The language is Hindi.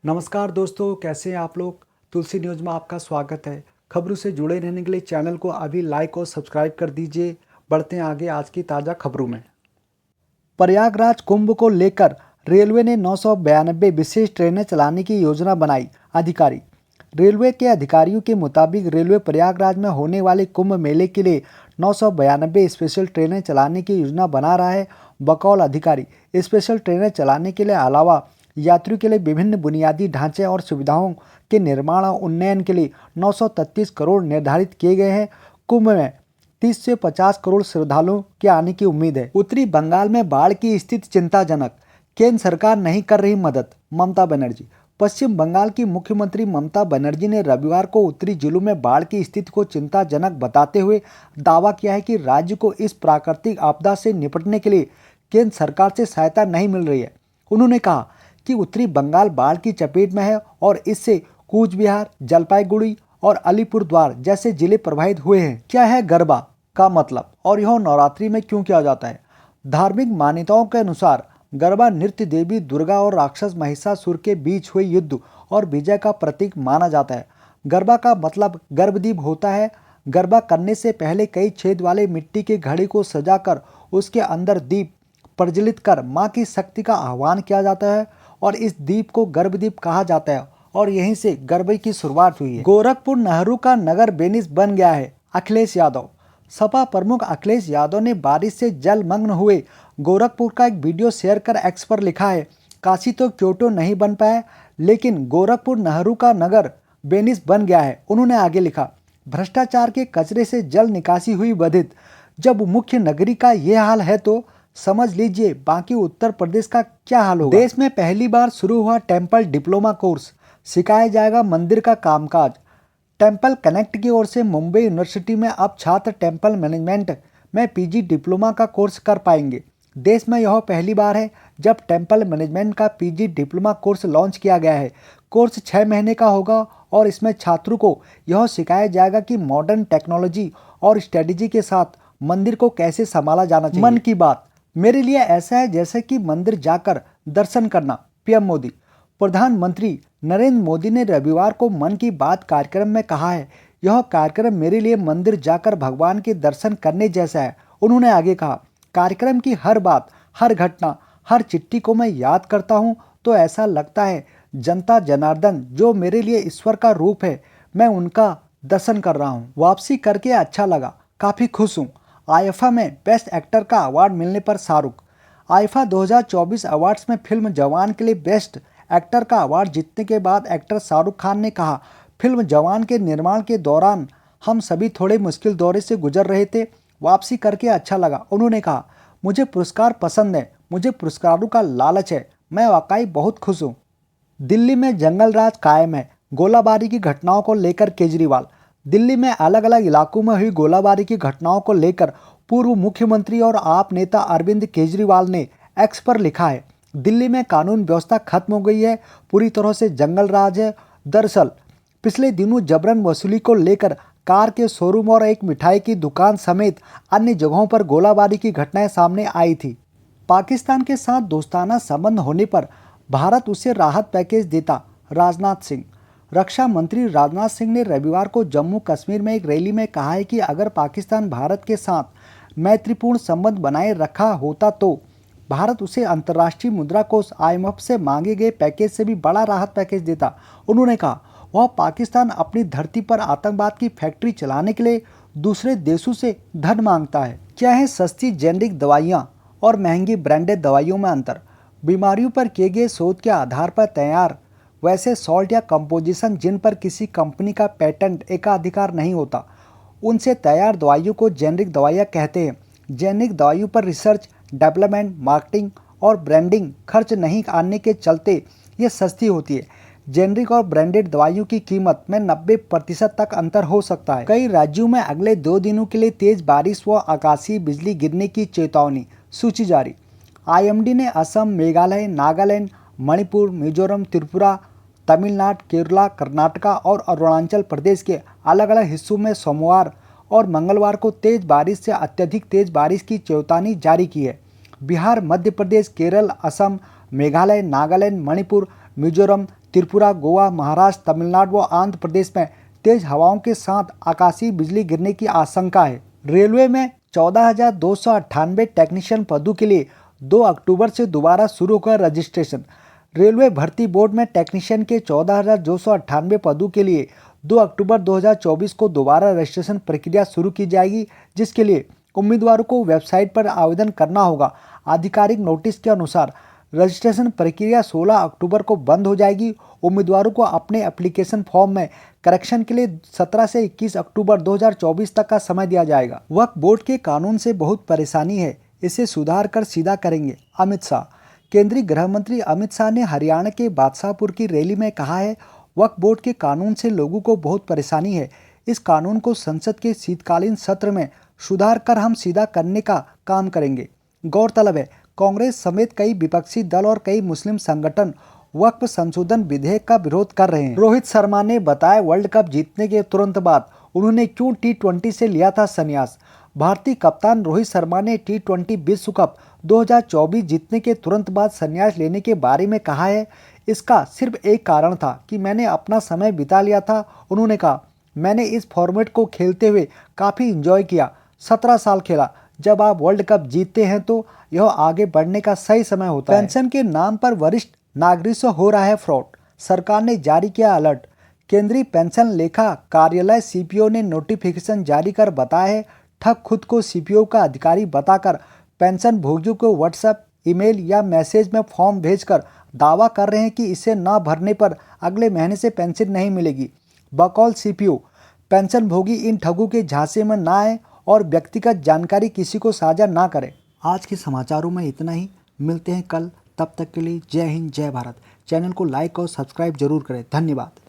नमस्कार दोस्तों, कैसे हैं आप लोग। तुलसी न्यूज़ में आपका स्वागत है। खबरों से जुड़े रहने के लिए चैनल को अभी लाइक और सब्सक्राइब कर दीजिए। बढ़ते हैं आगे आज की ताज़ा खबरों में। प्रयागराज कुंभ को लेकर रेलवे ने 992 विशेष ट्रेनें चलाने की योजना बनाई। अधिकारी रेलवे के अधिकारियों के मुताबिक रेलवे प्रयागराज में होने वाले कुंभ मेले के लिए 992 स्पेशल ट्रेनें चलाने की योजना बना रहा है। बकौल अधिकारी, स्पेशल ट्रेनें चलाने के लिए अलावा यात्रियों के लिए विभिन्न बुनियादी ढांचे और सुविधाओं के निर्माण और उन्नयन के लिए 933 करोड़ निर्धारित किए गए हैं। कुंभ में 30 से 50 करोड़ श्रद्धालुओं के आने की उम्मीद है। उत्तरी बंगाल में बाढ़ की स्थिति चिंताजनक, केंद्र सरकार नहीं कर रही मदद। ममता बनर्जी पश्चिम बंगाल की मुख्यमंत्री ममता बनर्जी ने रविवार को उत्तरी जिलों में बाढ़ की स्थिति को चिंताजनक बताते हुए दावा किया है कि राज्य को इस प्राकृतिक आपदा से निपटने के लिए केंद्र सरकार से सहायता नहीं मिल रही है। उन्होंने कहा कि उत्तरी बंगाल बाढ़ की चपेट में है और इससे कूच बिहार, जलपाईगुड़ी और अलीपुरद्वार जैसे जिले प्रभावित हुए हैं। क्या है गरबा का मतलब और यह नवरात्रि में क्यों किया जाता है? धार्मिक मान्यताओं के अनुसार गरबा नृत्य देवी दुर्गा और राक्षस महिषासुर के बीच हुए युद्ध और विजय का प्रतीक माना जाता है। गरबा का मतलब गर्भदीप होता है। गरबा करने से पहले कई छेद वाले मिट्टी के घड़े को सजाकर उसके अंदर दीप प्रज्वलित कर मां की शक्ति का आह्वान किया जाता है और इस दीप को गर्भदीप कहा जाता है और यहीं से गरबे की शुरुआत हुई है। गोरखपुर नेहरू का नगर वेनिस बन गया है। अखिलेश यादव सपा प्रमुख अखिलेश यादव ने बारिश से जलमग्न हुए गोरखपुर का एक वीडियो शेयर कर एक्स पर लिखा है, काशी तो क्योटो नहीं बन पाया लेकिन गोरखपुर नेहरू का नगर वेनिस बन गया है। उन्होंने आगे लिखा, भ्रष्टाचार के कचरे से जल निकासी हुई बाधित। जब मुख्य नगरी का ये हाल है तो समझ लीजिए बाकी उत्तर प्रदेश का क्या हाल होगा। देश में पहली बार शुरू हुआ टेम्पल डिप्लोमा कोर्स, सिखाया जाएगा मंदिर का कामकाज। टेम्पल कनेक्ट की ओर से मुंबई यूनिवर्सिटी में अब छात्र टेम्पल मैनेजमेंट में पीजी डिप्लोमा का कोर्स कर पाएंगे। देश में यह पहली बार है जब टेम्पल मैनेजमेंट का पीजी डिप्लोमा कोर्स लॉन्च किया गया है। कोर्स 6 महीने का होगा और इसमें छात्रों को यह सिखाया जाएगा कि मॉडर्न टेक्नोलॉजी और स्ट्रेटेजी के साथ मंदिर को कैसे संभाला जाना चाहिए। मन की बात मेरे लिए ऐसा है जैसे कि मंदिर जाकर दर्शन करना। पीएम मोदी प्रधानमंत्री नरेंद्र मोदी ने रविवार को मन की बात कार्यक्रम में कहा है, यह कार्यक्रम मेरे लिए मंदिर जाकर भगवान के दर्शन करने जैसा है। उन्होंने आगे कहा, कार्यक्रम की हर बात, हर घटना, हर चिट्ठी को मैं याद करता हूँ तो ऐसा लगता है जनता जनार्दन जो मेरे लिए ईश्वर का रूप है, मैं उनका दर्शन कर रहा हूँ। वापसी करके अच्छा लगा, काफ़ी खुश हूँ। आईफा में बेस्ट एक्टर का अवार्ड मिलने पर शाहरुख। आईफा 2024 अवार्ड्स में फिल्म जवान के लिए बेस्ट एक्टर का अवार्ड जीतने के बाद एक्टर शाहरुख खान ने कहा, फिल्म जवान के निर्माण के दौरान हम सभी थोड़े मुश्किल दौरे से गुजर रहे थे, वापसी करके अच्छा लगा। उन्होंने कहा, मुझे पुरस्कार पसंद है, मुझे पुरस्कारों का लालच है, मैं वाकई बहुत खुश हूँ। दिल्ली में जंगल राज कायम है, गोलाबारी की घटनाओं को लेकर केजरीवाल। दिल्ली में अलग अलग इलाकों में हुई गोलाबारी की घटनाओं को लेकर पूर्व मुख्यमंत्री और आप नेता अरविंद केजरीवाल ने एक्स पर लिखा है, दिल्ली में कानून व्यवस्था खत्म हो गई है, पूरी तरह से जंगल राज है। दरअसल पिछले दिनों जबरन वसूली को लेकर कार के शोरूम और एक मिठाई की दुकान समेत अन्य जगहों पर गोलाबारी की घटनाएं सामने आई थी। पाकिस्तान के साथ दोस्ताना संबंध होने पर भारत उसे राहत पैकेज देता। राजनाथ सिंह रक्षा मंत्री राजनाथ सिंह ने रविवार को जम्मू कश्मीर में एक रैली में कहा है कि अगर पाकिस्तान भारत के साथ मैत्रीपूर्ण संबंध बनाए रखा होता तो भारत उसे अंतर्राष्ट्रीय मुद्रा कोष IMF से मांगे गए पैकेज से भी बड़ा राहत पैकेज देता। उन्होंने कहा, वह पाकिस्तान अपनी धरती पर आतंकवाद की फैक्ट्री चलाने के लिए दूसरे देशों से धन मांगता है। क्या है सस्ती जेनरिक दवाइयाँ और महंगी ब्रांडेड दवाइयों में अंतर? बीमारियों पर किए गए शोध के आधार पर तैयार वैसे सॉल्ट या कंपोजिशन जिन पर किसी कंपनी का पेटेंट एकाधिकार नहीं होता, उनसे तैयार दवाइयों को जेनरिक दवाइयाँ कहते हैं। जेनरिक दवाइयों पर रिसर्च, डेवलपमेंट, मार्केटिंग और ब्रांडिंग खर्च नहीं आने के चलते ये सस्ती होती है। जेनरिक और ब्रांडेड दवाइयों की कीमत में 90% तक अंतर हो सकता है। कई राज्यों में अगले 2 दिनों के लिए तेज बारिश व आकाशीय बिजली गिरने की चेतावनी। सूची जारी। IMD ने असम, मेघालय, नागालैंड, मणिपुर, मिजोरम, त्रिपुरा, तमिलनाडु, केरला, कर्नाटका और अरुणाचल प्रदेश के अलग अलग हिस्सों में सोमवार और मंगलवार को तेज बारिश से अत्यधिक तेज बारिश की चेतावनी जारी की है। बिहार, मध्य प्रदेश, केरल, असम, मेघालय, नागालैंड, मणिपुर, मिजोरम, त्रिपुरा, गोवा, महाराष्ट्र, तमिलनाडु व आंध्र प्रदेश में तेज हवाओं के साथ आकाशीय बिजली गिरने की आशंका है। रेलवे में 14,298 टेक्नीशियन पदों के लिए 2 अक्टूबर से दोबारा शुरू होगा रजिस्ट्रेशन। रेलवे भर्ती बोर्ड में टेक्नीशियन के 14,298 पदों के लिए 2 अक्टूबर 2024 को दोबारा रजिस्ट्रेशन प्रक्रिया शुरू की जाएगी, जिसके लिए उम्मीदवारों को वेबसाइट पर आवेदन करना होगा। आधिकारिक नोटिस के अनुसार रजिस्ट्रेशन प्रक्रिया 16 अक्टूबर को बंद हो जाएगी। उम्मीदवारों को अपने एप्लीकेशन फॉर्म में करेक्शन के लिए 17 से 21 अक्टूबर 2024 तक का समय दिया जाएगा। वक्फ बोर्ड के कानून से बहुत परेशानी है, इसे सुधार कर सीधा करेंगे, अमित शाह। केंद्रीय गृह मंत्री अमित शाह ने हरियाणा के बादशाहपुर की रैली में कहा है, वक्फ बोर्ड के कानून से लोगों को बहुत परेशानी है। इस कानून को संसद के शीतकालीन सत्र में सुधार कर हम सीधा करने का काम करेंगे। गौरतलब है, कांग्रेस समेत कई विपक्षी दल और कई मुस्लिम संगठन वक्फ संशोधन विधेयक का विरोध कर रहे हैं। रोहित शर्मा ने बताया, वर्ल्ड कप जीतने के तुरंत बाद उन्होंने क्यों T20 से लिया था संन्यास। भारतीय कप्तान रोहित शर्मा ने T20 विश्व कप 2024 जीतने के तुरंत बाद संन्यास लेने के बारे में कहा है, इसका सिर्फ एक कारण था कि मैंने अपना समय बिता लिया था। उन्होंने कहा, मैंने इस फॉर्मेट को खेलते हुए काफ़ी इंजॉय किया। 17 साल खेला। जब आप वर्ल्ड कप जीतते हैं तो यह आगे बढ़ने का सही समय होता है। पेंशन के नाम पर वरिष्ठ नागरिक से हो रहा है फ्रॉड, सरकार ने जारी किया अलर्ट। केंद्रीय पेंशन लेखा कार्यालय CPO ने नोटिफिकेशन जारी कर बताया है, ठग खुद को CPO का अधिकारी बताकर पेंशन भोगियों को व्हाट्सएप, ईमेल या मैसेज में फॉर्म भेजकर दावा कर रहे हैं कि इसे न भरने पर अगले महीने से पेंशन नहीं मिलेगी। बकौल CPO, पेंशन भोगी इन ठगों के झांसे में ना आए और व्यक्तिगत जानकारी किसी को साझा ना करें। आज के समाचारों में इतना ही, मिलते हैं कल। तब तक के लिए जय हिंद, जय भारत। चैनल को लाइक और सब्सक्राइब जरूर करें। धन्यवाद।